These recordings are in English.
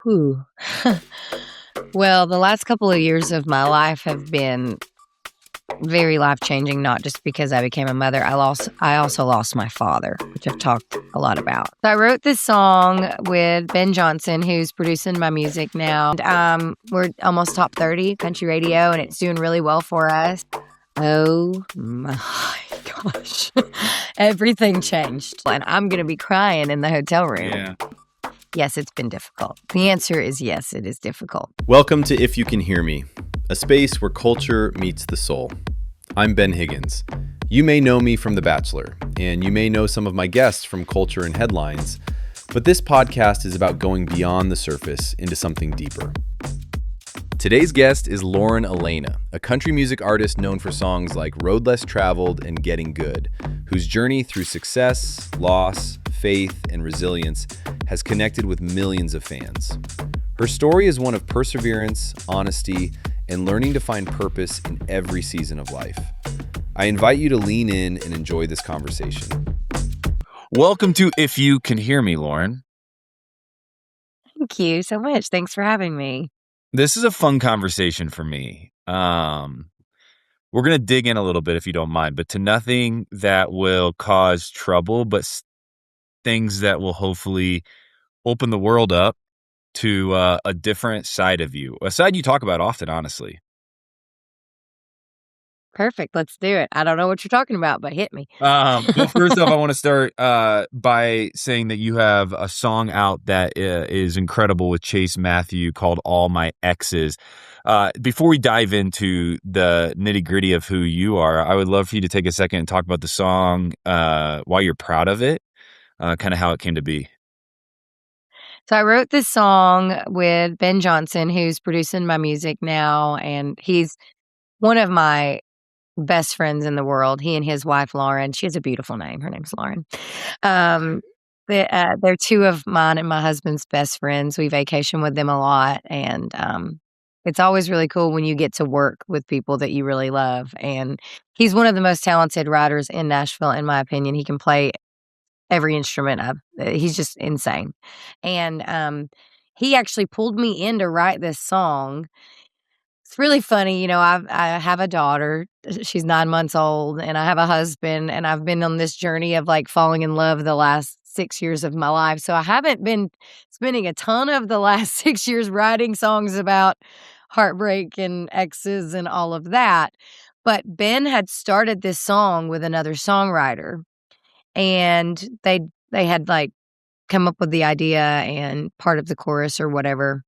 Whew. Well, the last couple of years of my life have been very life-changing, not just because I became a mother. I also lost my father, which I've talked a lot about. So I wrote this song with Ben Johnson, who's producing my music now. And, we're almost top 30 country radio, and it's doing really well for us. Oh my gosh. Everything changed. And I'm going to be crying in the hotel room. Yeah. Yes, it's been difficult. The answer is yes, it is difficult. Welcome to If You Can Hear Me, a space where culture meets the soul. I'm Ben Higgins. You may know me from The Bachelor, and you may know some of my guests from Culture and Headlines, but this podcast is about going beyond the surface into something deeper. Today's guest is Lauren Alaina, a country music artist known for songs like Road Less Traveled and Getting Good, whose journey through success, loss, faith, and resilience has connected with millions of fans. Her story is one of perseverance, honesty, and learning to find purpose in every season of life. I invite you to lean in and enjoy this conversation. Welcome to If You Can Hear Me, Lauren. Thank you so much. Thanks for having me. This is a fun conversation for me. We're going to dig in a little bit if you don't mind, but to nothing that will cause trouble, but things that will hopefully open the world up to a different side of you, a side you talk about often, honestly. Perfect. Let's do it. I don't know what you're talking about, but hit me. Well, first off, I want to start by saying that you have a song out that is incredible with Chase Matthew called All My Exes. Before we dive into the nitty-gritty of who you are, I would love for you to take a second and talk about the song, why you're proud of it, kind of how it came to be. So I wrote this song with Ben Johnson, who's producing my music now, and he's one of my best friends in the world. He and his wife, Lauren. She has a beautiful name. Her name's Lauren. They're two of mine and my husband's best friends. We vacation with them a lot, and it's always really cool when you get to work with people that you really love. And he's one of the most talented writers in Nashville, in my opinion. He can play every instrument. He's just insane. And he actually pulled me in to write this song. It's really funny, I have a daughter. She's 9 months old, and I have a husband, and I've been on this journey of like falling in love the last 6 years of my life. So I haven't been spending a ton of the last 6 years writing songs about heartbreak and exes and all of that. But Ben had started this song with another songwriter, and they had like come up with the idea and part of the chorus or whatever.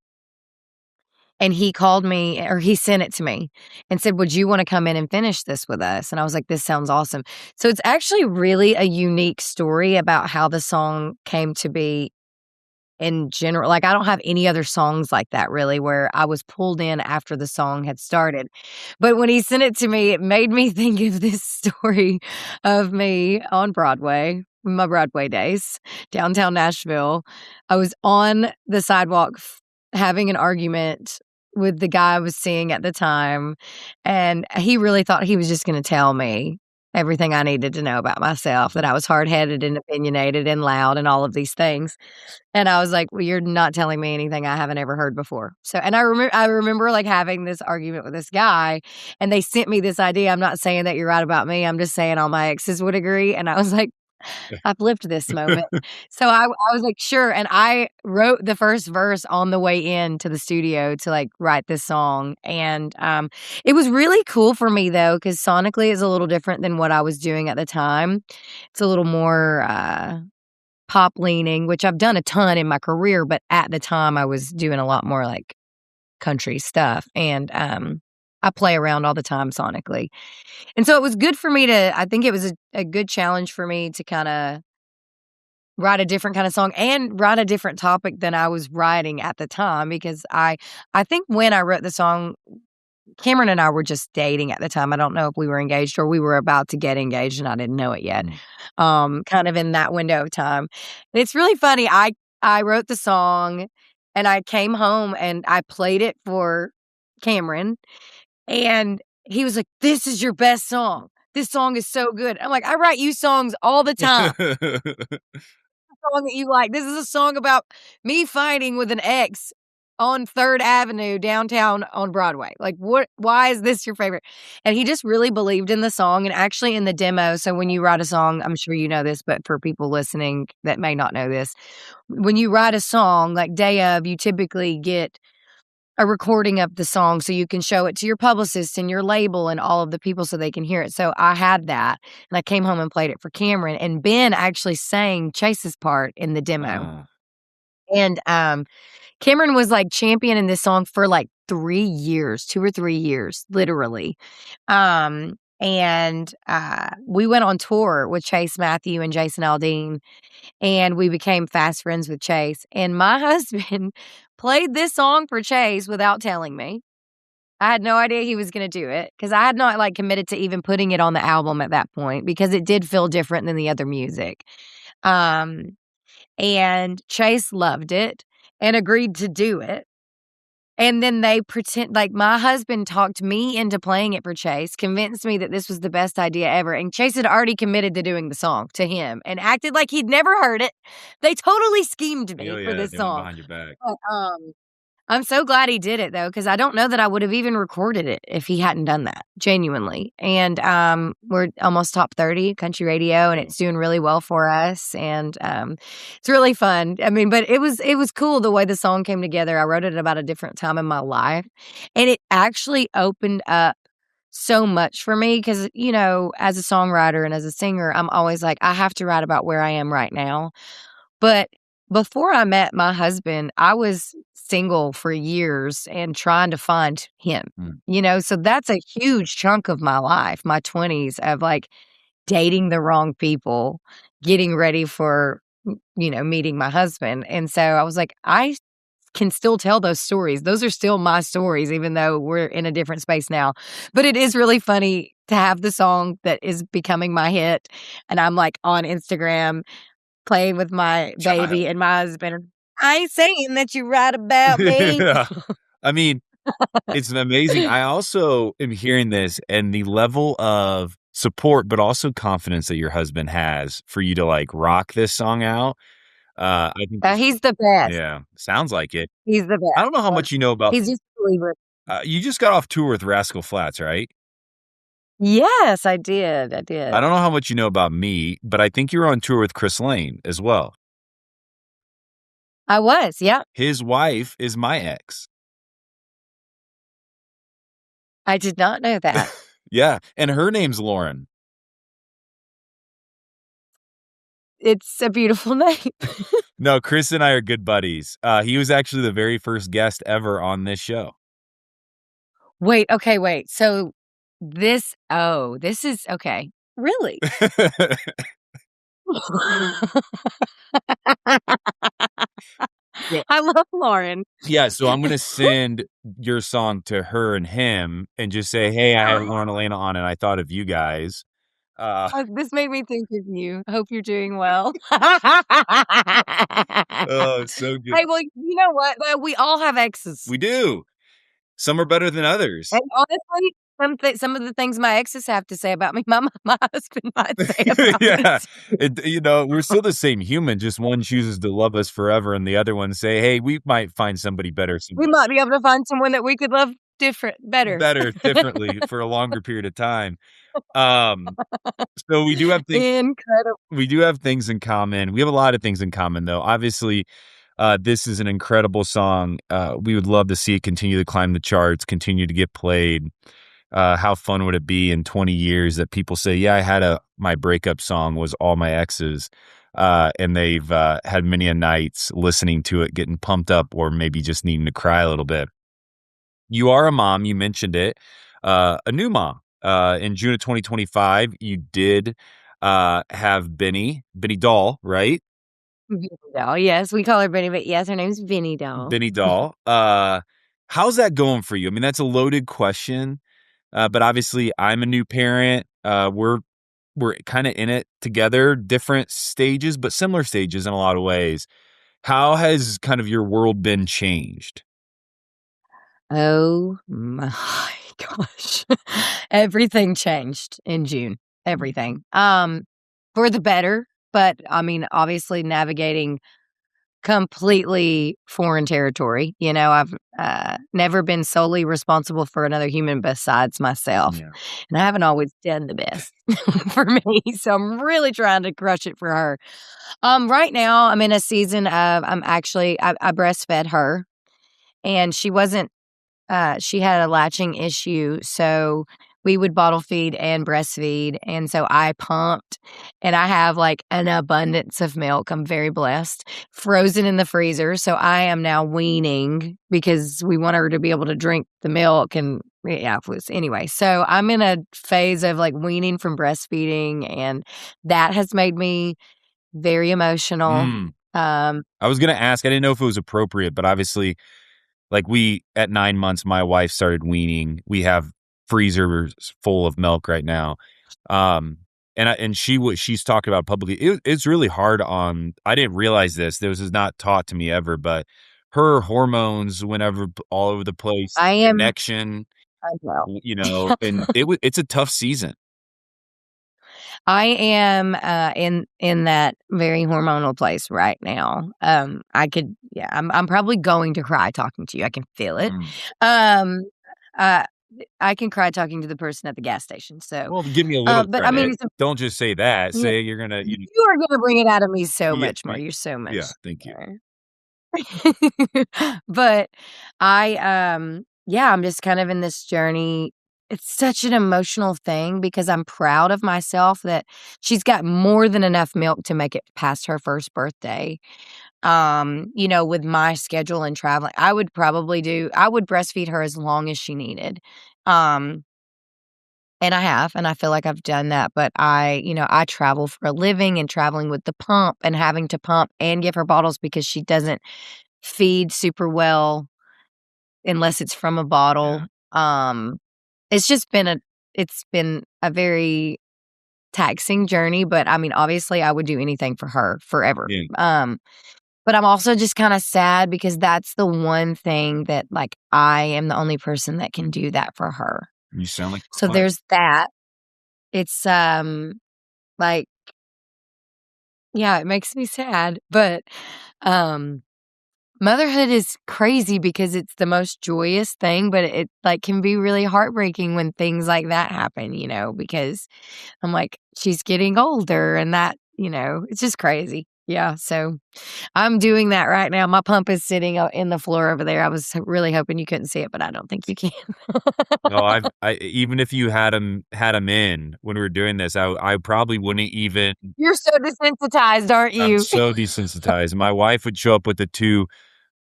And he called me, or he sent it to me and said, "Would you want to come in and finish this with us?" And I was like, "This sounds awesome." So it's actually really a unique story about how the song came to be in general. Like, I don't have any other songs like that really, where I was pulled in after the song had started. But when he sent it to me, it made me think of this story of me on Broadway, my Broadway days, downtown Nashville. I was on the sidewalk having an argument with the guy I was seeing at the time, and he really thought he was just going to tell me everything I needed to know about myself, that I was hard-headed and opinionated and loud and all of these things. And I was like, "Well, you're not telling me anything I haven't ever heard before." So, and I remember like having this argument with this guy, and they sent me this idea. I'm not saying that you're right about me. I'm just saying all my exes would agree. And I was like, I've lived this moment. So I was like, sure. And I wrote the first verse on the way in to the studio to like write this song. And it was really cool for me though, because sonically it's a little different than what I was doing at the time. It's a little more pop leaning, which I've done a ton in my career, but at the time I was doing a lot more like country stuff. And I play around all the time sonically. And so it was good for me I think it was a good challenge for me to kind of write a different kind of song and write a different topic than I was writing at the time, because I think when I wrote the song, Cameron and I were just dating at the time. I don't know if we were engaged or we were about to get engaged and I didn't know it yet. Kind of in that window of time. And it's really funny. I wrote the song and I came home and I played it for Cameron, and he was like, "This is your best song. This song is so good." I'm like, "I write you songs all the time." Song that you like. This is a song about me fighting with an ex on 3rd Avenue downtown on Broadway. Like, why is this your favorite? And he just really believed in the song and actually in the demo. So when you write a song, I'm sure you know this, but for people listening that may not know this, when you write a song, like day of, you typically get a recording of the song so you can show it to your publicist and your label and all of the people so they can hear it. So I had that and I came home and played it for Cameron, and Ben actually sang Chase's part in the demo. And Cameron was like championing this song for like 3 years, 2 or 3 years, literally. And we went on tour with Chase Matthew and Jason Aldean, and we became fast friends with Chase. And my husband played this song for Chase without telling me. I had no idea he was going to do it because I had not like committed to even putting it on the album at that point because it did feel different than the other music. And Chase loved it and agreed to do it. And then they pretend like my husband talked me into playing it for Chase, convinced me that this was the best idea ever. And Chase had already committed to doing the song to him and acted like he'd never heard it. They totally schemed me for this They went song. behind your back. But, I'm so glad he did it though, because I don't know that I would have even recorded it if he hadn't done that, genuinely. And we're almost top 30 country radio, and it's doing really well for us. And it's really fun. I mean, but it was cool the way the song came together. I wrote it about a different time in my life, and it actually opened up so much for me because, you know, as a songwriter and as a singer, I'm always like, I have to write about where I am right now. But before I met my husband, I was single for years and trying to find him, you know? So that's a huge chunk of my life, my 20s, of like dating the wrong people, getting ready for, you know, meeting my husband. And so I was like, I can still tell those stories. Those are still my stories, even though we're in a different space now. But it is really funny to have the song that is becoming my hit. And I'm like on Instagram playing with my baby and my husband. I ain't saying that you write about me. Yeah. I mean, it's amazing. I also am hearing this and the level of support, but also confidence that your husband has for you to like rock this song out. I think He's the best. yeah, sounds like it. He's the best. I don't know how much you know about. He's just a believer. You just got off tour with Rascal Flatts, right? Yes, I did. I did. I don't know how much you know about me, but I think you were on tour with Chris Lane as well. I was, yeah. His wife is my ex. I did not know that. Yeah, and her name's Lauren. It's a beautiful name. No, Chris and I are good buddies. He was actually the very first guest ever on this show. Wait. So this is okay. Really? I love Lauren. Yeah, so I'm gonna send your song to her and him and just say, hey, I had Lauren Alaina on and I thought of you guys. This made me think of you. Hope you're doing well. Oh, it's so good. Hey, well, you know what? We all have exes. We do. Some are better than others. And honestly, some of the things my exes have to say about me, my husband might say about Yeah. me. You know, we're still the same human, just one chooses to love us forever and the other one say, hey, we might find somebody better. We might be able to find someone that we could love better, differently for a longer period of time. So we do have things. Incredible. We do have things in common. We have a lot of things in common, though. Obviously, this is an incredible song. We would love to see it continue to climb the charts, continue to get played. How fun would it be in 20 years that people say, yeah, I had my breakup song was All My Exes. And they've had many a nights listening to it, getting pumped up, or maybe just needing to cry a little bit. You are a mom. You mentioned it. A new mom. In June of 2025, you did have Benny Doll, right? Benny Doll, yes. We call her Benny, but yes, her name's Benny Doll. Benny Doll. How's that going for you? I mean, that's a loaded question, but obviously I'm a new parent. We're kind of in it together, different stages, but similar stages in a lot of ways. How has kind of your world been changed? Oh my gosh. Everything changed in June. Everything. For the better, but I mean, obviously navigating completely foreign territory. You know, I've never been solely responsible for another human besides myself. Yeah. And I haven't always done the best for me. So I'm really trying to crush it for her. Right now, I'm in a season of, I breastfed her and she wasn't she had a latching issue, so we would bottle feed and breastfeed, and so I pumped, and I have, like, an abundance of milk, I'm very blessed, frozen in the freezer, so I am now weaning because we want her to be able to drink the milk and yeah, it was anyway, so I'm in a phase of, like, weaning from breastfeeding, and that has made me very emotional. Um I was gonna ask, I didn't know if it was appropriate, but obviously, like we at 9 months, my wife started weaning. We have freezers full of milk right now. And she's talked about publicly. It's really hard on. I didn't realize this. This was not taught to me ever, but her hormones, whenever all over the place, I am connection, I know. and it's a tough season. I am, in that very hormonal place right now. I could yeah, I'm probably going to cry talking to you, I can feel it. Mm. Um, uh, I can cry talking to the person at the gas station, so, Well, give me a little but I mean, credit. Don't just say that. yeah, Say you're gonna. you are gonna bring it out of me so Yeah, much more, you're so yeah. much Thank you. better. But yeah, I'm just kind of in this journey. It's such an emotional thing because I'm proud of myself that she's got more than enough milk to make it past her first birthday. You know, with my schedule and traveling, I would breastfeed her as long as she needed. Um, and I have, and I feel like I've done that, but I travel for a living and traveling with the pump and having to pump and give her bottles because she doesn't feed super well unless it's from a bottle. Um, it's just been a very taxing journey, but I mean, obviously I would do anything for her forever. Yeah. But I'm also just kind of sad because that's the one thing that like I am the only person that can do that for her. You sound like So fun. there's that. It's like yeah, it makes me sad, but um motherhood is crazy because it's the most joyous thing, but it, like, can be really heartbreaking when things like that happen, you know, because I'm like, she's getting older and that, it's just crazy. Yeah, so I'm doing that right now. My pump is sitting in the floor over there. I was really hoping you couldn't see it, but I don't think you can. No, I even if you had him in when we were doing this, I probably wouldn't even. You're so desensitized, aren't I'm you? so desensitized. My wife would show up with the 2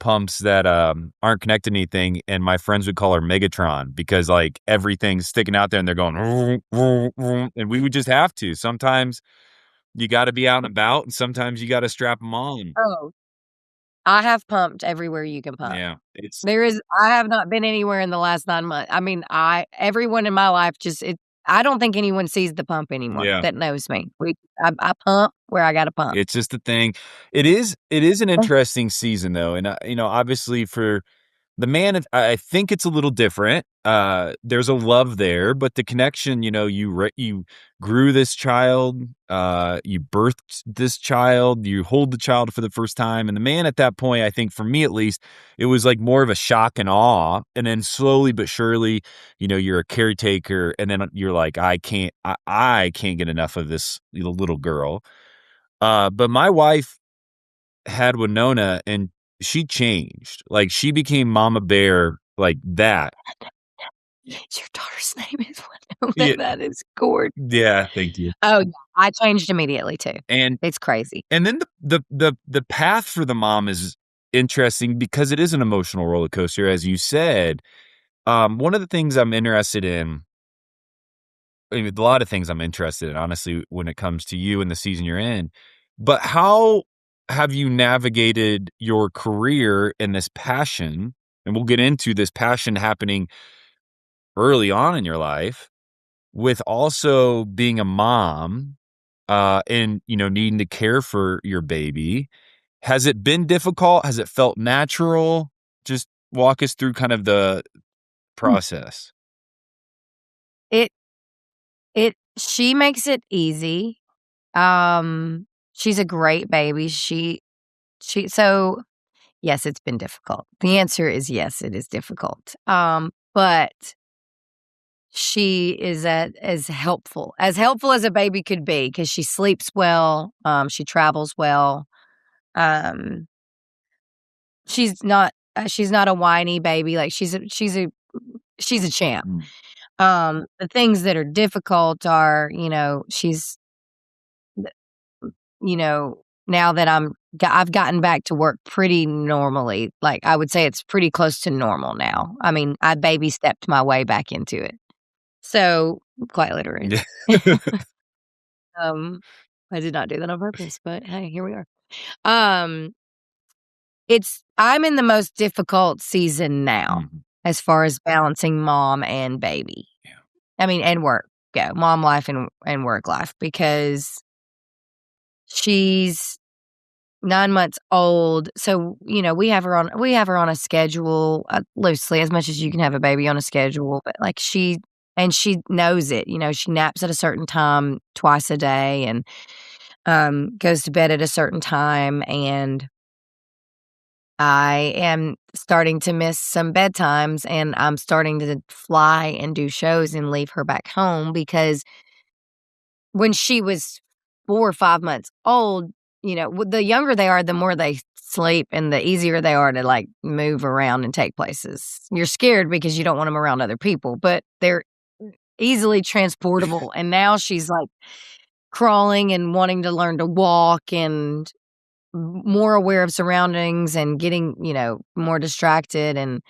pumps that, aren't connected to anything, and my friends would call her Megatron because, like, everything's sticking out there and they're going, "Vroom, vroom, vroom," and we would just have to. Sometimes you gotta be out and about, and sometimes you gotta strap them on. Oh, I have pumped everywhere you can pump. Yeah, it's I have not been anywhere in the last 9 months. I mean, everyone in my life I don't think anyone sees the pump anymore yeah. that knows me. I pump where I gotta pump. It's just a thing. It is an interesting season though, and, obviously for the man, I think it's a little different. There's a love there, but the connection, you grew this child, you birthed this child, you hold the child for the first time, and the man at that point, I think for me at least, it was like more of a shock and awe, and then slowly but surely, you're a caretaker, and then you're like, I can't get enough of this little girl. But my wife had Winona and she changed. Like she became Mama Bear like that. Your daughter's name is Winona. Yeah, That is gorgeous. yeah, thank you. Oh, yeah. I changed immediately too. And It's crazy. and then the path for the mom is interesting because it is an emotional roller coaster, as you said. One of the things I'm interested in, I mean, a lot of things I'm interested in, honestly, when it comes to you and the season you're in. But how have you navigated your career and this passion? And we'll get into this passion happening early on in your life with also being a mom, and, needing to care for your baby. Has it been difficult? Has it felt natural? Just walk us through kind of the Mm. process. It she makes it easy. She's a great baby. So yes, it's been difficult. The answer is yes, it is difficult. But she is as helpful as a baby could be because she sleeps well, she travels well. Um, she's not a whiny baby, like, she's a champ. Mm. The things that are difficult are, she's you know, now that I've gotten back to work pretty normally, like, I would say it's pretty close to normal now. I mean, I baby stepped my way back into it. So, quite literally. Yeah. Um, I did not do that on purpose, but hey, here we are. Um, I'm in the most difficult season now Mhm. as far as balancing mom and baby. Yeah. I mean, and work. Yeah, mom life and work life because she's 9 months old. So, we have her on a schedule, loosely as much as you can have a baby on a schedule, but like she knows it. She naps at a certain time twice a day and goes to bed at a certain time, and I am starting to miss some bedtimes, and I'm starting to fly and do shows and leave her back home because when she was 4 or 5 months old, the younger they are, the more they sleep and the easier they are to, like, move around and take places. You're scared because you don't want them around other people, but they're easily transportable, and now she's, like, crawling and wanting to learn to walk and more aware of surroundings and getting, more distracted, and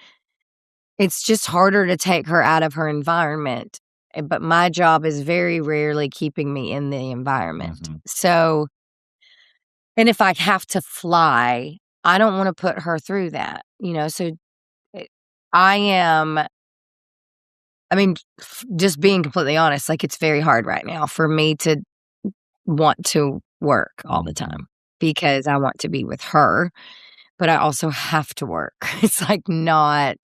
it's just harder to take her out of her environment, but my job is very rarely keeping me in the environment. Mhm. So and if I have to fly, I don't wanna put her through that, so eh, I am I mean, just being completely honest, like, it's very hard right now for me to want to work all the Mhm. time because I want to be with her, but I also have to work. It's, like, not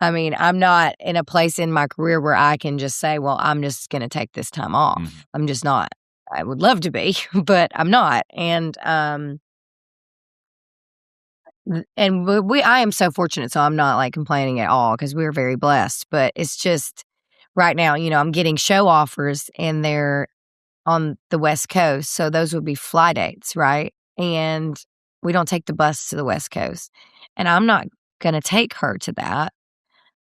I mean, I'm not in a place in my career where I can just say, "Well, I'm just gonna take this time off." Mhm. I'm just not. I would love to be, but I'm not, and, I am so fortunate, so I'm not, like, complaining at all because 'cause we're very blessed, but it's just right now, I'm getting show offers, and they're on the West Coast, so those would be fly dates, right? And we don't take the bus to the West Coast, and I'm not gonna take her to that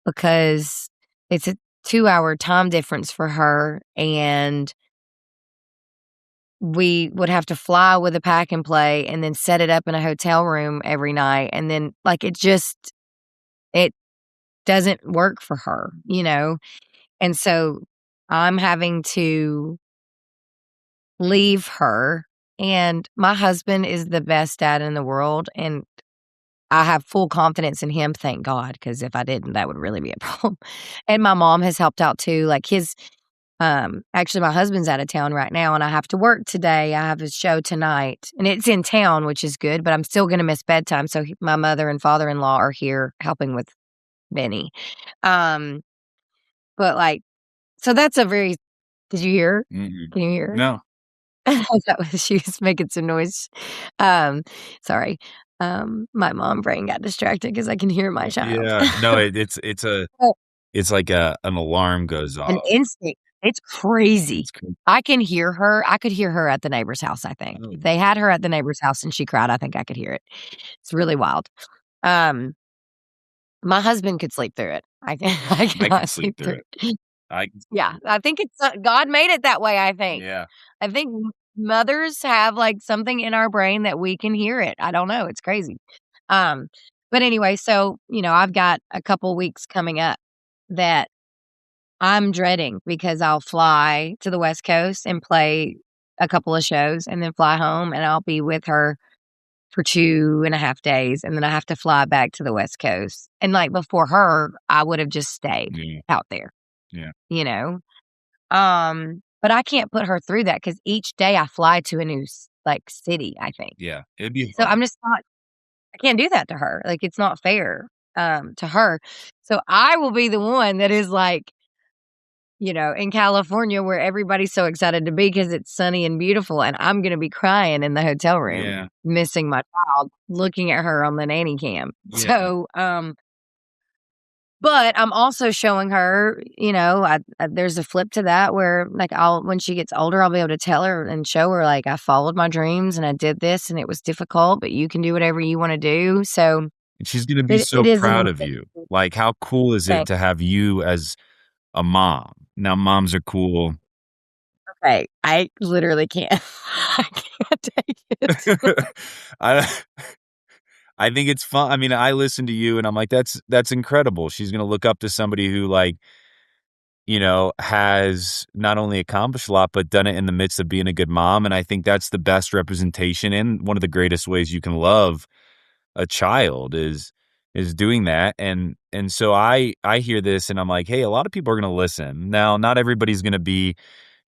because it's a 2-hour time difference for her, and we would have to fly with a pack and play and then set it up in a hotel room every night, and then, like, it doesn't work for her, And so I'm having to leave her, and my husband is the best dad in the world, and I have full confidence in him, thank God, because if I didn't, that would really be a problem. And my mom has helped out too, like, actually, my husband's out of town right now, and I have to work today. I have a show tonight, and it's in town, which is good, but I'm still gonna miss bedtime, so my mother and father-in-law are here helping with Benny. Um, but, like so that's a very did you hear? Mhm. Can you hear? No. That was she was making some noise. Um, sorry. My mom brain got distracted because I can hear my child. Yeah. No, it's like an alarm goes An off. instinct. It's crazy. It's crazy. I can hear her. I could hear her at the neighbor's house, I think. Oh, If they had her at the neighbor's house and she cried, I think I could hear it. It's really wild. Um, my husband could sleep through it. I can I I can cannot sleep sleep through through it. it. I can sleep Yeah, through it. I think it's God made it that way, I think. Yeah. I think mothers have, like, something in our brain that we can hear it. I don't know, it's crazy. Um, but anyway, so, I've got a couple weeks coming up that I'm dreading because I'll fly to the West Coast and play a couple of shows and then fly home, and I'll be with her for 2.5 days, and then I have to fly back to the West Coast. And, like, before her, I would have just stayed Yeah. out there, Yeah. you know? But I can't put her through that because each day I fly to a new city, I think. Yeah. It'd be So hard. I'm just not I can't do that to her. Like, it's not fair, to her. So I will be the one that is like, in California where everybody's so excited to be because it's sunny and beautiful, and I'm gonna be crying in the hotel room, Yeah. missing my child, looking at her on the nanny cam. Yeah. So, but I'm also showing her, there's a flip to that where, like, when she gets older, I'll be able to tell her and show her, like, I followed my dreams and I did this and it was difficult, but you can do whatever you wanna do. So And she's gonna be it so is an proud of you. Like, how cool is it thing. to have you as a mom? Now, moms are cool. Okay, I literally can't. I can't take it. I I think it's fun. I mean, I listen to you and I'm like, that's incredible. She's gonna look up to somebody who, like, has not only accomplished a lot, but done it in the midst of being a good mom. And I think that's the best representation and one of the greatest ways you can love a child is doing that. And so I hear this and I'm like, hey, a lot of people are gonna listen. Now, not everybody's gonna be,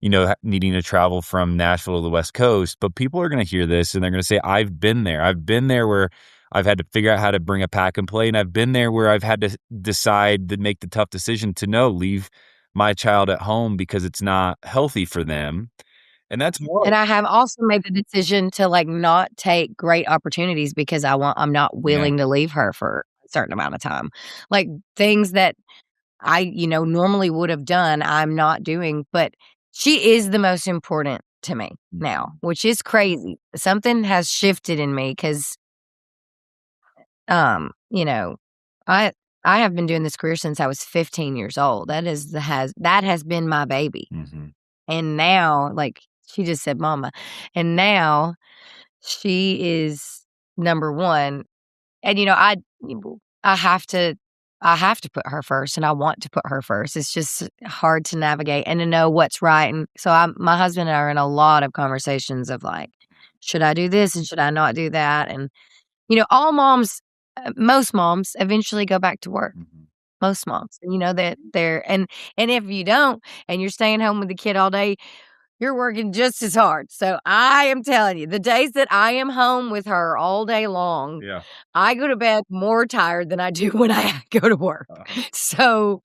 needing to travel from Nashville to the West Coast, but people are gonna hear this and they're gonna say, I've been there. I've been there where I've had to figure out how to bring a pack and play. And I've been there where I've had to decide to make the tough decision to leave my child at home because it's not healthy for them. And that's And hard. I have also made the decision to, like, not take great opportunities because I'm not Yeah. willing to leave her for a certain amount of time. Like, things that I, normally would have done, I'm not doing, but she is the most important to me now, which is crazy. Something has shifted in me because, you know, I I have been doing this career since I was 15 years old. That has been my baby. Mhm. And now, like, she just said, "Mama," and now she is number 1. And, I have to I have to put her first, and I want to put her first. It's just hard to navigate and to know what's right, and so my husband and I are in a lot of conversations of, like, should I do this and should I not do that? And, all moms, most moms eventually go back to work. Mhm. Most moms, and, that and if you don't and you're staying home with the kid all day, you're working just as hard. So I am telling you, the days that I am home with her all day long, Yeah. I go to bed more tired than I do when I go to work. Uh-huh. So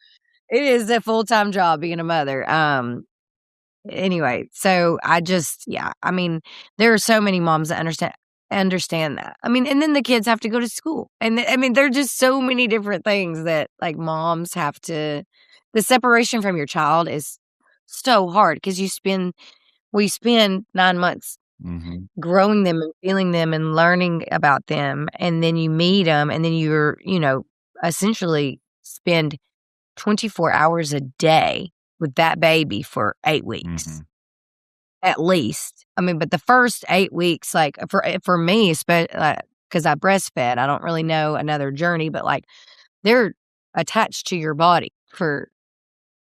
it is a full-time job being a mother. Anyway, so I mean, there are so many moms that understand that. I mean, and then the kids have to go to school. And I mean, there are just so many different things that, like, moms have to the separation from your child is so hard because we spend 9 months Mhm. growing them and feeling them and learning about them, and then you meet them, and then you're, essentially spend 24 hours a day with that baby for 8 weeks, Mhm. at least. I mean, but the first 8 weeks, like, for me, because I breastfed, I don't really know another journey, but, like, they're attached to your body for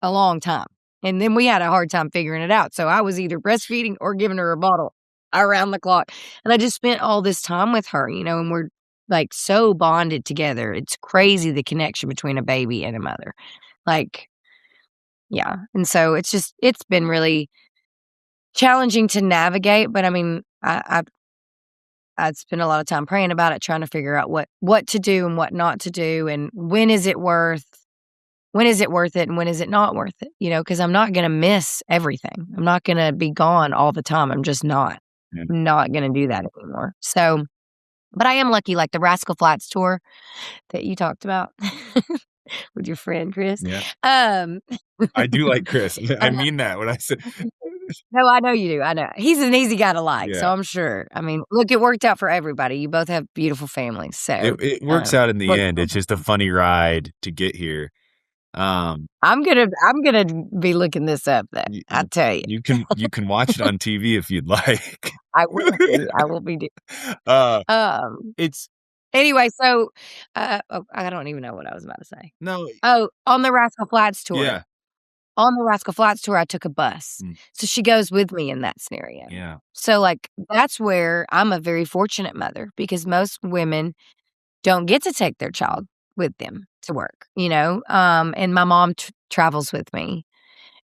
a long time. And then we had a hard time figuring it out. So I was either breastfeeding or giving her a bottle around the clock. And I just spent all this time with her, and we're, like, so bonded together. It's crazy the connection between a baby and a mother. Like, yeah. And so it's been really challenging to navigate. But I mean, I spent a lot of time praying about it, trying to figure out what to do and what not to do, and when is it worth it and when is it not worth it? Because I'm not gonna miss everything. I'm not gonna be gone all the time. I'm just not. Yeah. I'm not gonna do that anymore. So, but I am lucky, like the Rascal Flatts tour that you talked about with your friend Chris. Yeah. Um, I do like Chris. I uh, mean that when I said no, I know you do. I know. He's an easy guy to like, so Yeah. I'm sure. I mean, look, it worked out for everybody. You both have beautiful families, so, It works out in the look, end. It's just a funny ride to get here. I'm gonna be looking this up then, You I tell you. you can watch it on TV if you'd like. I will be Uh, Um, it's anyway, so, I don't even know what I was about to say. no, Oh, on the Rascal Flatts tour. yeah, On the Rascal Flatts tour, I took a bus. Mm. So she goes with me in that scenario. yeah, So, like, that's where I'm a very fortunate mother because most women don't get to take their child with them to work, and my mom travels with me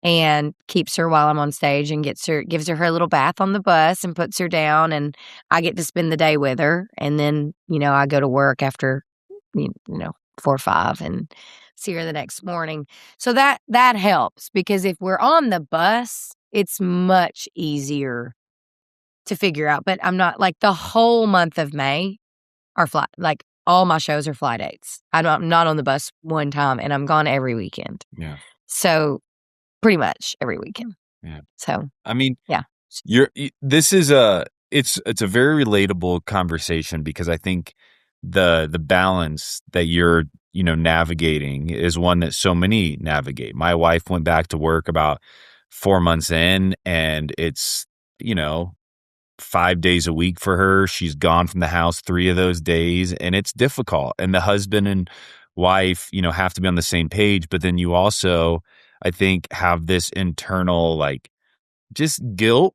and keeps her while I'm on stage and gives her her little bath on the bus and puts her down, and I get to spend the day with her, and then, I go to work after, 4 or 5 and see her the next morning. So that helps because if we're on the bus, it's much easier to figure out. But I'm not like the whole month of May are fly like all my shows are fly dates. I'm not on the bus one time and I'm gone every weekend. Yeah. So pretty much every weekend. Yeah. So I mean, yeah. This is it's a very relatable conversation because I think the balance that you're, navigating is one that so many navigate. My wife went back to work about 4 months in, and it's, 5 days a week for her. She's gone from the house 3 of those days, and it's difficult. And the husband and wife, have to be on the same page, but then you also, I think, have this internal like just guilt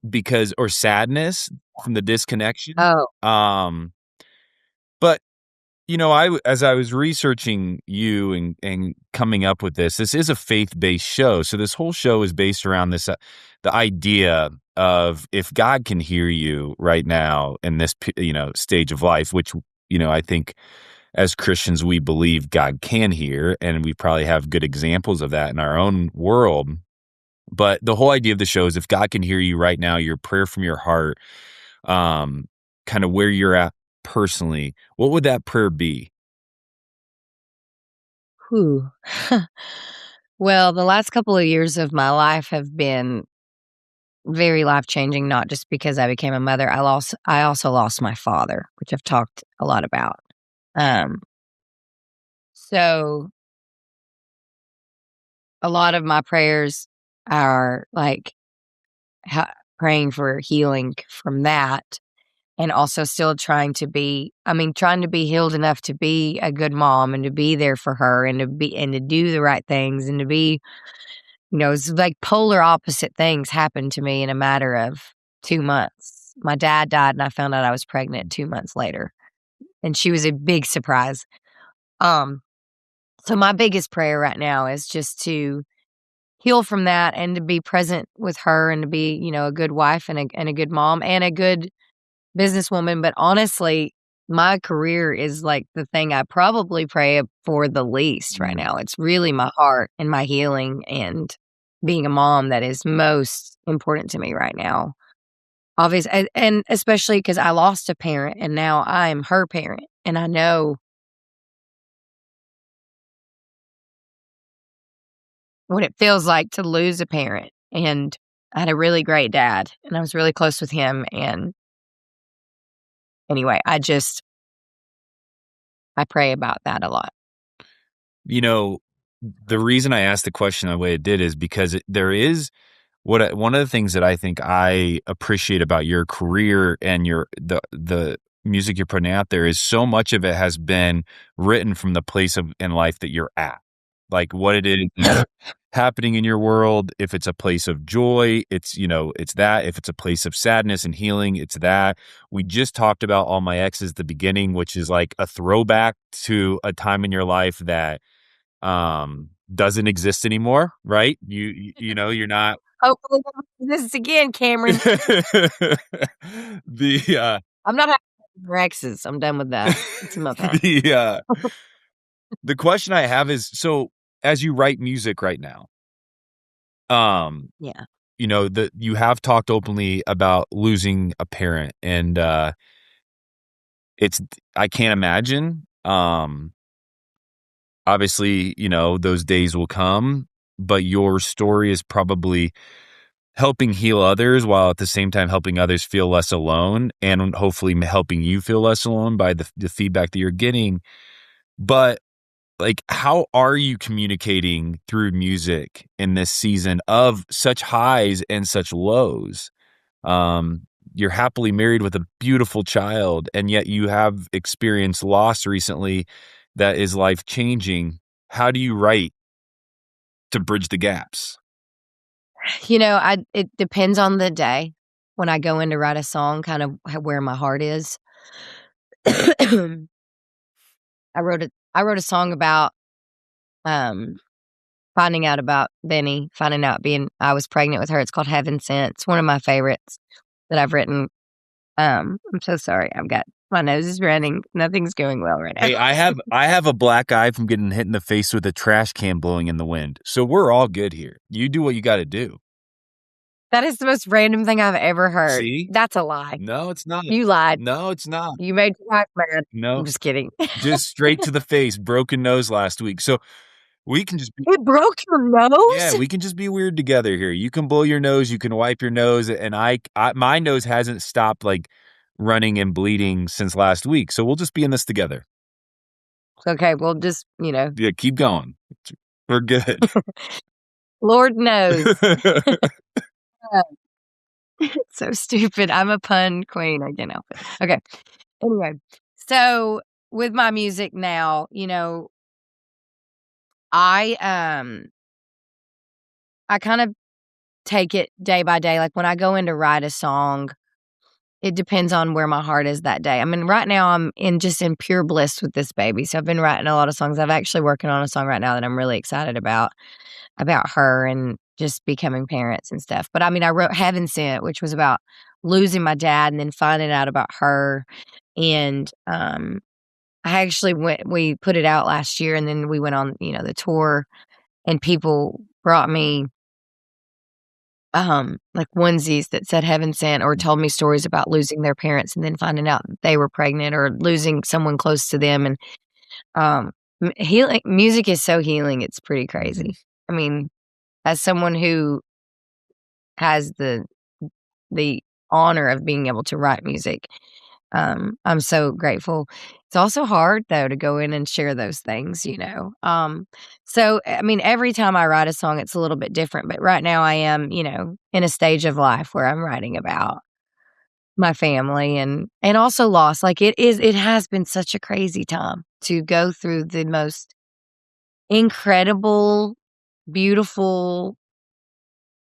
or sadness from the disconnection. Oh. But as I was researching you and coming up with this is a faith-based show. So this whole show is based around this, the idea of if God can hear you right now in this, stage of life, which, I think as Christians, we believe God can hear, and we probably have good examples of that in our own world. But the whole idea of the show is if God can hear you right now, your prayer from your heart, kind of where you're at personally, what would that prayer be? Whew. Well, the last couple of years of my life have been very life-changing, not just because I became a mother. I also lost my father, which I've talked a lot about. So a lot of my prayers are like praying for healing from that. And also still trying to be healed enough to be a good mom and to be there for her and to do the right things and to be, it's like polar opposite things happened to me in a matter of 2 months. My dad died and I found out I was pregnant 2 months later. And she was a big surprise. So my biggest prayer right now is just to heal from that and to be present with her and to be, a good wife and a good mom and a good businesswoman. But honestly, my career is like the thing I probably pray for the least right now. It's really my heart and my healing and being a mom that is most important to me right now. Obviously, and especially because I lost a parent and now I am her parent. And I know what it feels like to lose a parent. And I had a really great dad and I was really close with him. And anyway, I pray about that a lot. The reason I asked the question the way it did is because there is one of the things that I think I appreciate about your career and the music you're putting out there is so much of it has been written from the place in life that you're at, like what it is happening in your world. If it's a place of joy, it's that. If it's a place of sadness and healing, it's that. We just talked about All My Exes at the beginning, which is like a throwback to a time in your life that doesn't exist anymore, right? You're not. Hopefully, we don't do this again, Cameron. I'm not having more exes. I'm done with that. It's in my past. The question I have is, so as you write music right now, yeah, you have talked openly about losing a parent, and I can't imagine. Obviously, those days will come, but your story is probably helping heal others while at the same time helping others feel less alone and hopefully helping you feel less alone by the feedback that you're getting. But like, how are you communicating through music in this season of such highs and such lows? You're happily married with a beautiful child, and yet you have experienced loss recently that is life-changing. How do you write to bridge the gaps? It depends on the day. When I go in to write a song, kind of where my heart is. I wrote a song about finding out about Benny, finding out I was pregnant with her. It's called Heaven Sent. It's one of my favorites that I've written. I'm so sorry. I've got My nose is running. Nothing's going well right now. Hey, I have a black eye from getting hit in the face with a trash can blowing in the wind. So we're all good here. You do what you got to do. That is the most random thing I've ever heard. See? That's a lie. No, it's not. You lied. No, it's not. You made your wife mad. No. I'm just kidding. Just straight to the face, broken nose last week. So we can just be, It broke your nose? yeah, we can just be weird together here. You can blow your nose, you can wipe your nose, and I my nose hasn't stopped like running and bleeding since last week. So we'll just be in this together. Okay, well, just, Yeah, keep going. We're good. Lord knows. So stupid. I'm a pun queen. I can't help it. Okay. Anyway, so with my music now, I kind of take it day by day. Like when I go in to write a song, it depends on where my heart is that day. I mean, right now I'm in pure bliss with this baby. So I've been writing a lot of songs. I'm actually working on a song right now that I'm really excited about her and just becoming parents and stuff. But I mean, I wrote Heaven Sent, which was about losing my dad and then finding out about her. And we put it out last year, and then we went on, the tour, and people brought me like onesies that said Heaven Sent, or told me stories about losing their parents and then finding out that they were pregnant or losing someone close to them. And healing music is so healing. It's pretty crazy. I mean, as someone who has the honor of being able to write music, I'm so grateful. It's also hard though to go in and share those things, So I mean, every time I write a song, it's a little bit different. But right now, I am, in a stage of life where I'm writing about my family and also loss. Like it has been such a crazy time to go through the most incredible, beautiful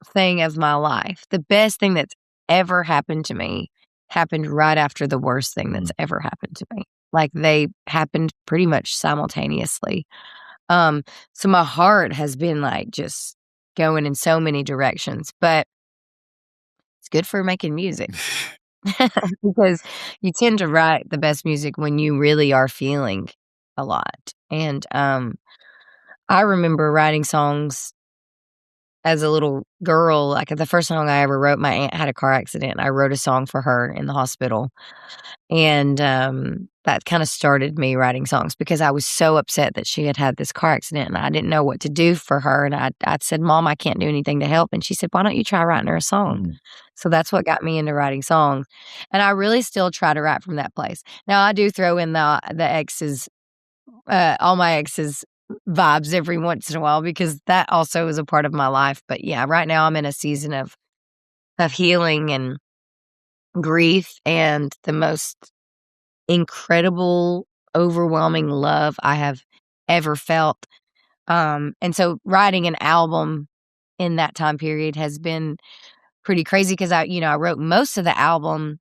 thing of my life. The best thing that's ever happened to me happened right after the worst thing that's ever happened to me. Like they happened pretty much simultaneously. So my heart has been like just going in so many directions, but it's good for making music because you tend to write the best music when you really are feeling a lot. And I remember writing songs as a little girl. Like the first song I ever wrote, my aunt had a car accident. I wrote a song for her in the hospital. And that kind of started me writing songs because I was so upset that she had this car accident and I didn't know what to do for her. And I said, Mom, I can't do anything to help. And she said, why don't you try writing her a song? So that's what got me into writing songs. And I really still try to write from that place. Now I do throw in the exes, all my exes vibes every once in a while because that also is a part of my life. But yeah, right now I'm in a season of healing and grief and the most incredible, overwhelming love I have ever felt. And so writing an album in that time period has been pretty crazy because I wrote most of the album.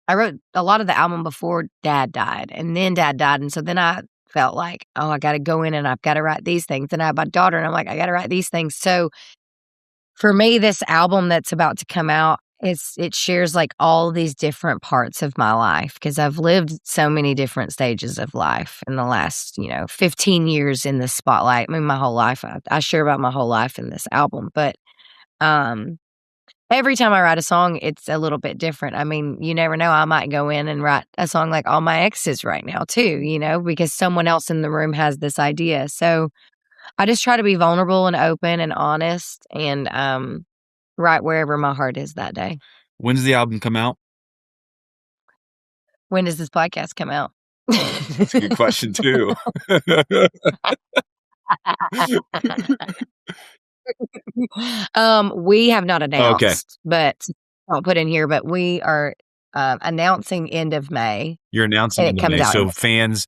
I wrote a lot of the album before Dad died, and then Dad died. And so then I felt like, oh, I got to go in and I've got to write these things. And I have my daughter, and I'm like, I got to write these things. So for me, this album that's about to come out, it shares like all these different parts of my life because I've lived so many different stages of life in the last, 15 years in the spotlight. I mean, my whole life, I share about my whole life in this album. But every time I write a song, it's a little bit different. I mean, you never know. I might go in and write a song like All My Exes right now too, because someone else in the room has this idea. So I just try to be vulnerable and open and honest and write wherever my heart is that day. When does the album come out? When does this podcast come out? That's a good question too. We have not announced, okay. But I'll put in here, but we are announcing end of May. You're announcing end of May, so fans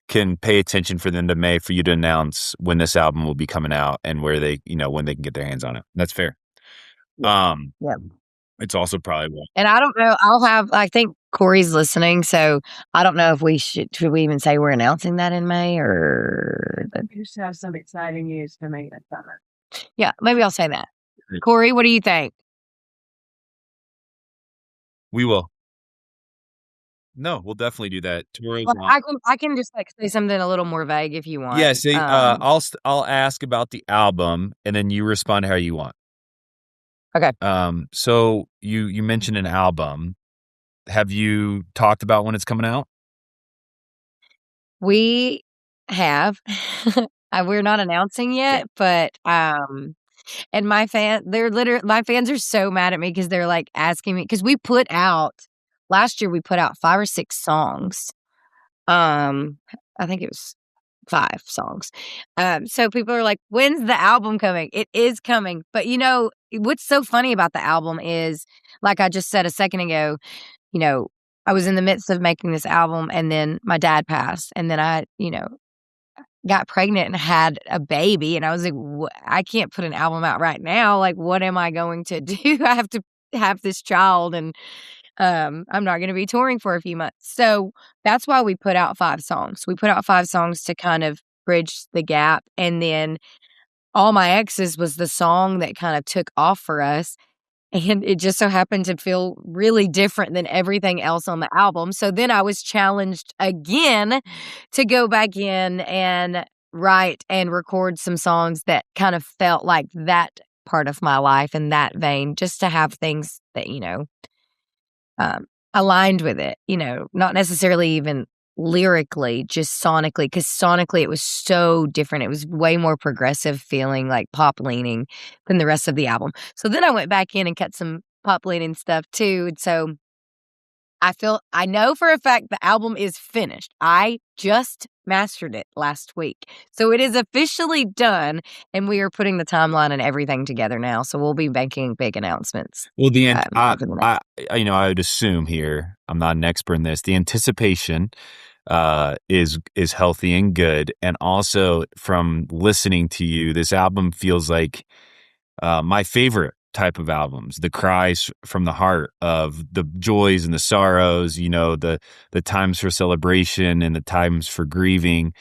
can pay attention for the end of May for you to announce when this album will be coming out and where they, when they can get their hands on it. That's fair. Yep. It's also probably one. And I don't know. I think Corey's listening, so I don't know if should we even say we're announcing that in May or we just have some exciting news to make that summer. Yeah, maybe I'll say that. Corey, what do you think? We will. No, we'll definitely do that. Toro's Well, on. I can just, like, say something a little more vague if you want. Yeah, say, I'll ask about the album, and then you respond how you want. Okay. So you mentioned an album. Have you talked about when it's coming out? We have. We're not announcing yet, but, and my fans are so mad at me because 'cause they're, like, asking me because we put out last year, we put out 5 or 6 songs. Um, I think it was 5 songs. So people are like, "When's the album coming?" It is coming, but, what's so funny about the album is, like I just said a second ago, you know, I was in the midst of making this album, and then my dad passed, and then I got pregnant and had a baby, and I was like, I can't put an album out right now, like, what am I going to do? I have to have this child, and, I'm not gonna be touring for a few months." So, that's why we put out 5 songs. We put out 5 songs to kind of bridge the gap, and then All My Exes was the song that kinda took off for us, and it just so happened to feel really different than everything else on the album, so then I was challenged again to go back in and write and record some songs that kind of felt like that part of my life in that vein, just to have things that, um, aligned with it, not necessarily even lyrically, just sonically, because sonically it was so different. It was way more progressive feeling, like pop leaning than the rest of the album. So then I went back in and cut some pop leaning stuff too. And so I know for a fact the album is finished. I just mastered it last week. So it is officially done, and we are putting the timeline and everything together now. So we'll be making big announcements Well, over the next. I would assume here, I'm not an expert in this, the anticipation is healthy and good, and also from listening to you, this album feels like my favorite type of albums, the cries from the heart of the joys and the sorrows, the times for celebration and the times for grieving,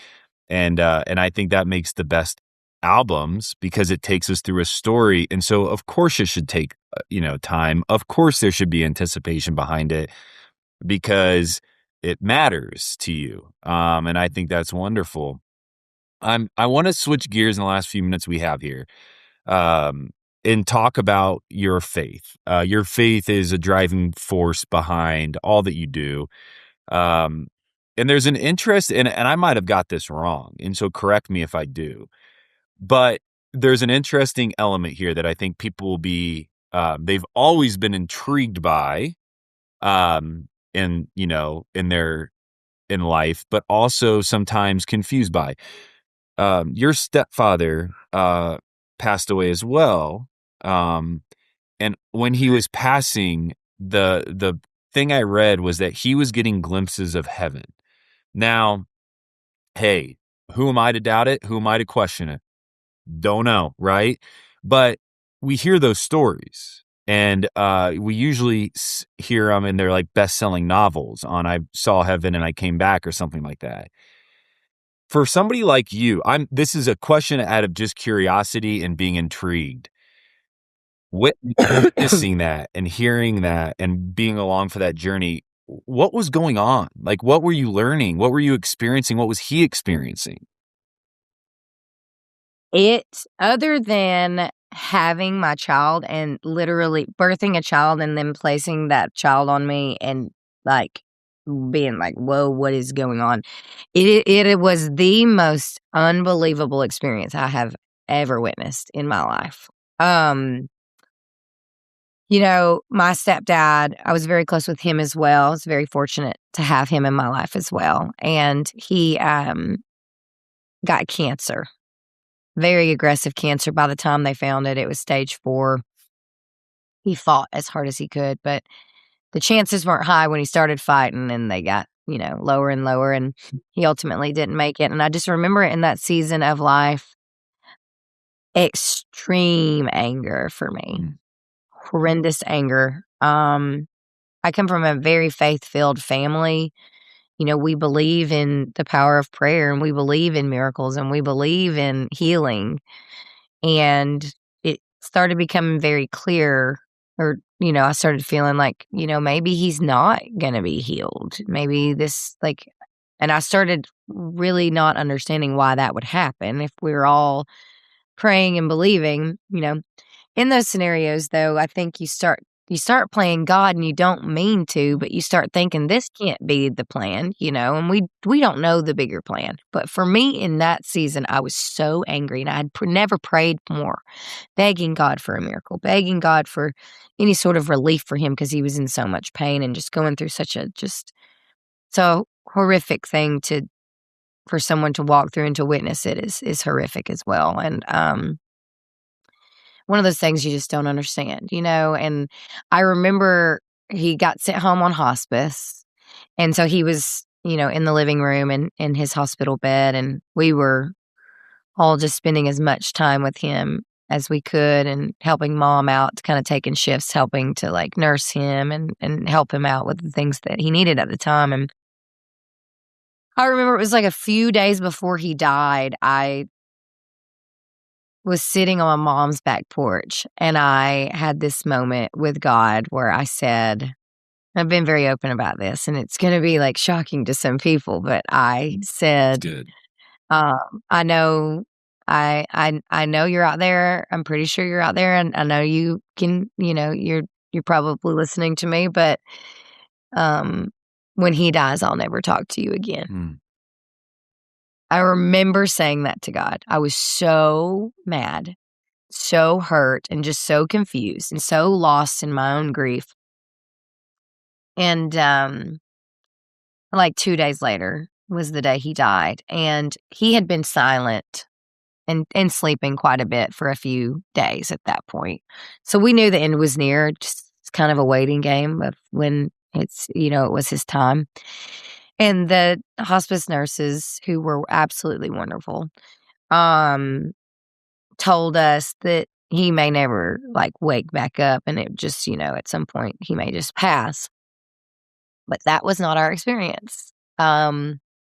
and I think that makes the best albums because it takes us through a story, and so of course it should take time. Of course there should be anticipation behind it because it matters to you, and I think that's wonderful. I want to switch gears in the last few minutes we have here, um, and talk about your faith. Your faith is a driving force behind all that you do. Um, and there's an interest, and I might have got this wrong, and so correct me if I do. But there's an interesting element here that I think people will be, they've always been intrigued by, in life, but also sometimes confused by. Your stepfather passed away as well, and when he was passing, the thing I read was that he was getting glimpses of heaven. Now, hey, who am I to doubt it? Who am I to question it? Don't know, right? But we hear those stories, and we usually hear them in their like best-selling novels on "I saw heaven and I came back" or something like that. For somebody like you, this is a question out of just curiosity and being intrigued. Witnessing that and hearing that and being along for that journey, what was going on? Like, what were you learning? What were you experiencing? What was he experiencing? It other than having my child and literally birthing a child and then placing that child on me and, like, being like, "Whoa, what is going on?" It was the most unbelievable experience I have ever witnessed in my life. My stepdad, I was very close with him as well. I was very fortunate to have him in my life as well, and he, got cancer. Very aggressive cancer. By the time they found it, it was stage 4. He fought as hard as he could, but the chances weren't high when he started fighting, and they got, lower and lower, and he ultimately didn't make it, and I just remember in that season of life, extreme anger for me, horrendous anger. I come from a very faith-filled family. We believe in the power of prayer, and we believe in miracles, and we believe in healing. And it started becoming very clear, or I started feeling like, maybe he's not gonna be healed. Maybe this, and I started really not understanding why that would happen if we were all praying and believing. In those scenarios, though, I think you start playing God and you don't mean to, but you start thinking this can't be the plan, and we don't know the bigger plan. But for me in that season, I was so angry and I had never prayed more, begging God for a miracle, begging God for any sort of relief for him because he was in so much pain and just going through such a just so horrific thing for someone to walk through and to witness it is horrific as well. And one of those things you just don't understand, and I remember he got sent home on hospice, and so he was, in the living room and in his hospital bed, and we were all just spending as much time with him as we could and helping mom out, kind of taking shifts, helping to like nurse him and help him out with the things that he needed at the time. And I remember it was like a few days before he died, I was sitting on my mom's back porch and I had this moment with God where I said, I've been very open about this and it's going to be like shocking to some people, but I said, Good. I know, I know you're out there. I'm pretty sure you're out there, and I know you can. You're probably listening to me, but when he dies, I'll never talk to you again. Mm. I remember saying that to God. I was so mad, so hurt, and just so confused and so lost in my own grief. And like 2 days later was the day he died, and he had been silent and sleeping quite a bit for a few days at that point. So we knew the end was near, just kind of a waiting game of when it was his time. And the hospice nurses, who were absolutely wonderful, told us that he may never wake back up, and it just, at some point he may just pass. But that was not our experience.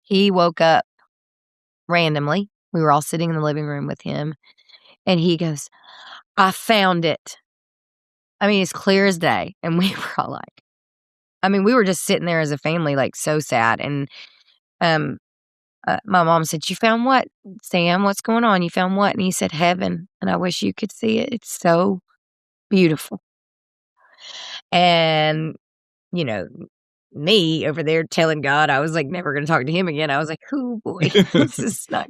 He woke up randomly. We were all sitting in the living room with him, and he goes, I found it. I mean, it's clear as day. And we were all we were just sitting there as a family, so sad. And my mom said, you found what, Sam? What's going on? You found what? And he said, heaven. And I wish you could see it. It's so beautiful. And, me over there telling God I was never going to talk to him again. I was like, oh boy, this is not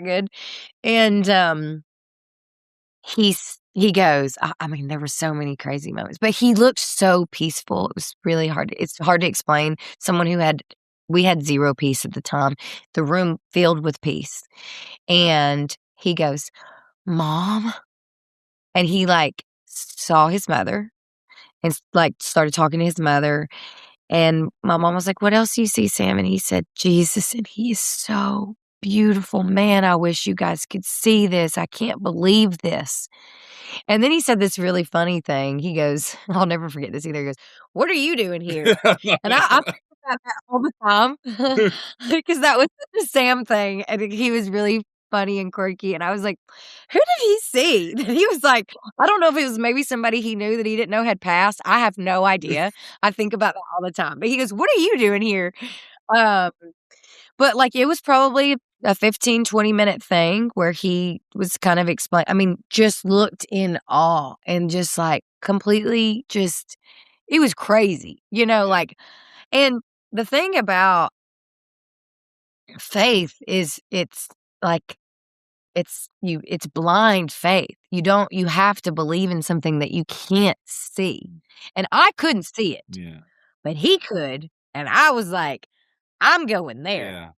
good. And he goes, there were so many crazy moments, but he looked so peaceful. It was really hard. It's hard to explain. We had zero peace at the time, the room filled with peace. And he goes, Mom. And he saw his mother and started talking to his mother. And my mom was like, what else do you see, Sam? And he said, Jesus. And he is so beautiful. Man, I wish you guys could see this. I can't believe this. And then he said this really funny thing. He goes, I'll never forget this either. He goes, what are you doing here? And I think about that all the time because that was such a Sam thing. And he was really funny and quirky. And I was like, who did he see? And he was like, I don't know if it was maybe somebody he knew that he didn't know had passed. I have no idea. I think about that all the time. But he goes, what are you doing here? But it was probably a 15, 20-minute thing where he was kind of just looked in awe and just completely it was crazy, and the thing about faith is it's blind faith. You have to believe in something that you can't see. And I couldn't see it. Yeah. But he could. And I was like, I'm going there. Yeah.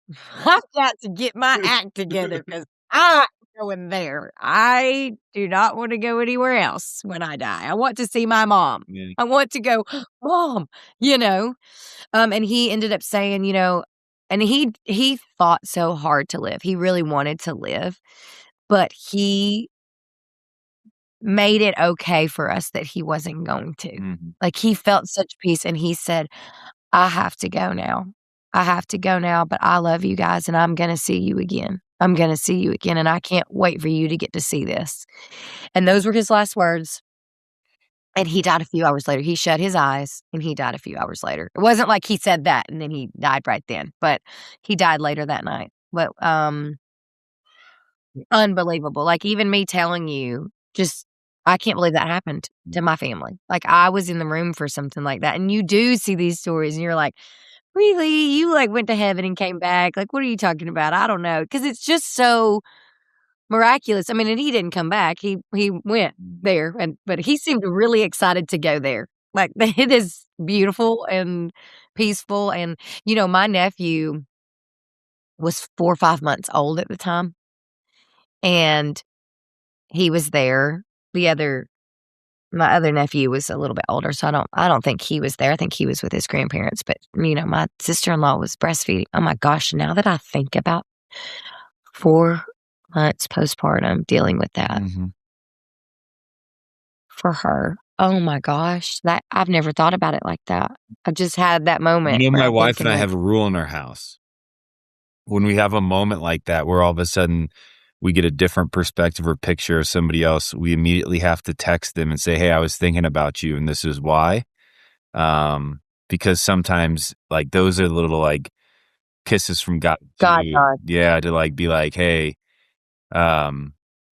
I've got to get my act together because I'm going there. I do not want to go anywhere else when I die. I want to see my mom. Yeah. I want to go, Mom, and he ended up saying, and he fought so hard to live. He really wanted to live, but he made it okay for us that he wasn't going to. Mm-hmm. He felt such peace, and he said, I have to go now. I have to go now, but I love you guys, and I'm going to see you again. I'm going to see you again, and I can't wait for you to get to see this. And those were his last words. And he died a few hours later. He shut his eyes and he died a few hours later. It wasn't like he said that and then he died right then, but he died later that night. But unbelievable. Like even me telling you, just I can't believe that happened to my family. Like I was in the room for something like that. And you do see these stories and you're like, really? You like went to heaven and came back? Like, what are you talking about? I don't know. Because it's just so miraculous. I mean, and he didn't come back. He went there, but he seemed really excited to go there. Like it is beautiful and peaceful. And my nephew was 4 or 5 months old at the time, and he was there. My other nephew was a little bit older, so I don't think he was there. I think he was with his grandparents. But my sister-in-law was breastfeeding. Oh my gosh! Now that I think about 4 months postpartum dealing with that. Mm-hmm. For her. Oh my gosh, that I've never thought about it like that. I've just had that moment where My I'm wife and thinking I like, have a rule in our house. When we have a moment like that where all of a sudden we get a different perspective or picture of somebody else, we immediately have to text them and say, hey, I was thinking about you and this is why. Because sometimes like those are little like kisses from God. God, God. Yeah, to like be like, hey,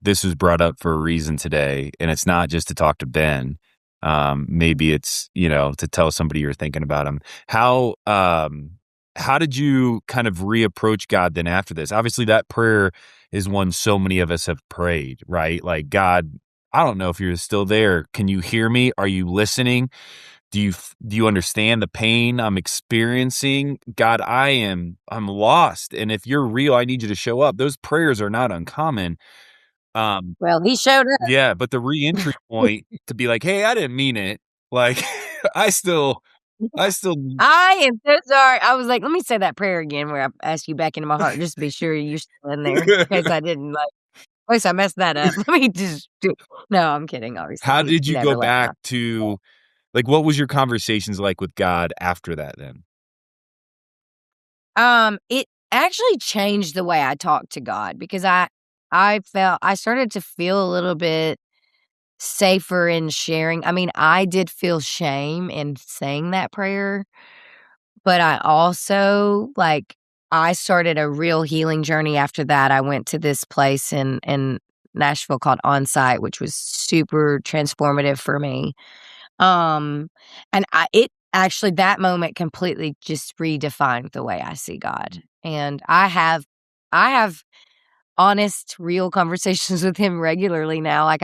this was brought up for a reason today, and it's not just to talk to Ben. Maybe it's to tell somebody you're thinking about them. How did you kind of reapproach God then after this? Obviously, that prayer is one so many of us have prayed, right? Like, God, I don't know if you're still there. Can you hear me? Are you listening? Do you understand the pain I'm experiencing? God, I'm lost. And if you're real, I need you to show up. Those prayers are not uncommon. Well, he showed up. Yeah, but the reentry point to be like, hey, I didn't mean it. Like, I still, I am so sorry. I was like, let me say that prayer again where I ask you back into my heart just to be sure you're still in there in case I didn't in case I messed that up. Let me just do No, I'm kidding, obviously. How He did you go never left back my to, like, what was your conversations like with God after that then? It actually changed the way I talked to God because I started to feel a little bit safer in sharing. I mean, I did feel shame in saying that prayer, but I also I started a real healing journey after that. I went to this place in Nashville called Onsite, which was super transformative for me. And it actually that moment completely just redefined the way I see God. And I have honest, real conversations with him regularly now. Like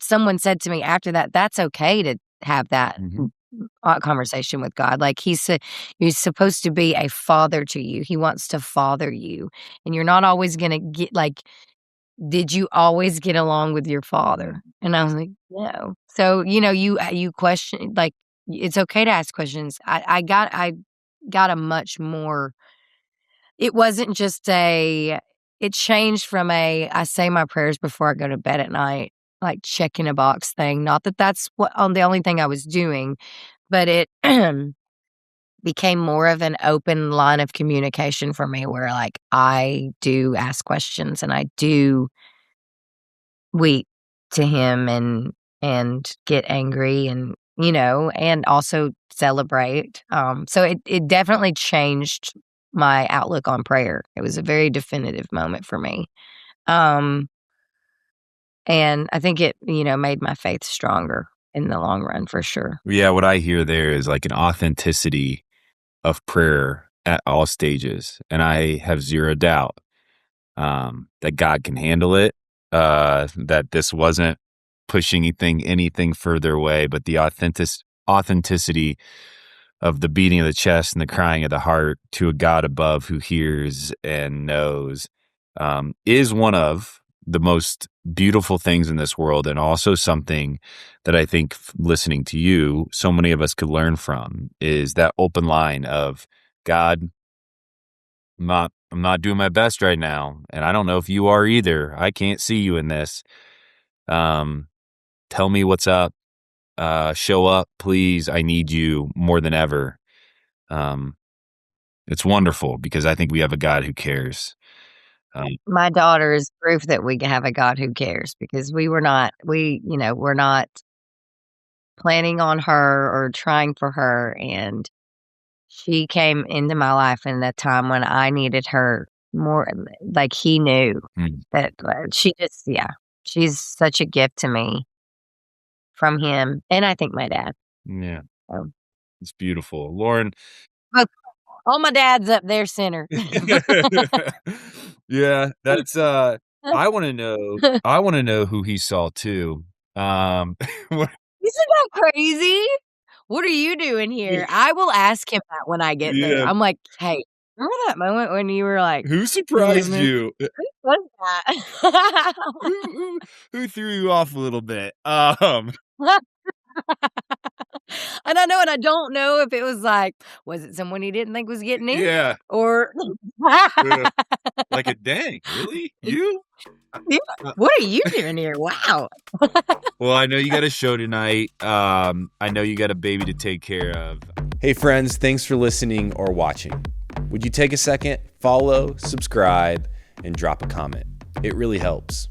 someone said to me after that, that's okay to have that conversation with God. Like he's supposed to be a father to you. He wants to father you, and you're not always gonna get did you always get along with your father? And I was like, no. So you question it's okay to ask questions. I got a much more. It wasn't just it changed from I say my prayers before I go to bed at night, like checking a box thing. Not that that's the only thing I was doing, but it became more of an open line of communication for me where I do ask questions and I do weep to him and get angry and and also celebrate. So it definitely changed my outlook on prayer. It was a very definitive moment for me. Um, and I think it, made my faith stronger in the long run for sure. Yeah, what I hear there is like an authenticity of prayer at all stages. And I have zero doubt that God can handle it, that this wasn't pushing anything further away, but the authenticity of the beating of the chest and the crying of the heart to a God above who hears and knows is one of the most beautiful things in this world, and also something that I think listening to you, so many of us could learn from, is that open line of God, I'm not doing my best right now, and I don't know if you are either. I can't see you in this. Tell me what's up. Show up, please. I need you more than ever. It's wonderful because I think we have a God who cares. My daughter is proof that we have a God who cares because we're not planning on her or trying for her, and she came into my life in a time when I needed her more. Like, he knew Mm. that she just, yeah, she's such a gift to me from him, and I think my dad. Yeah, So, it's beautiful. Lauren, both all my dads up there center. yeah, that's, I wanna know who he saw too. What Isn't that crazy? What are you doing here? I will ask him that when I get there. Yeah, I'm like, "Hey, remember that moment when you were like, who surprised you? who was that?" Who threw you off a little bit? And I know, and I don't know if it was like, was it someone he didn't think was getting in? Yeah, Or like a dang, really? You? Yeah, Uh, what are you doing here? Wow. well, I know you got a show tonight. I know you got a baby to take care of. Hey friends, thanks for listening or watching. Would you take a second, follow, subscribe, and drop a comment? It really helps.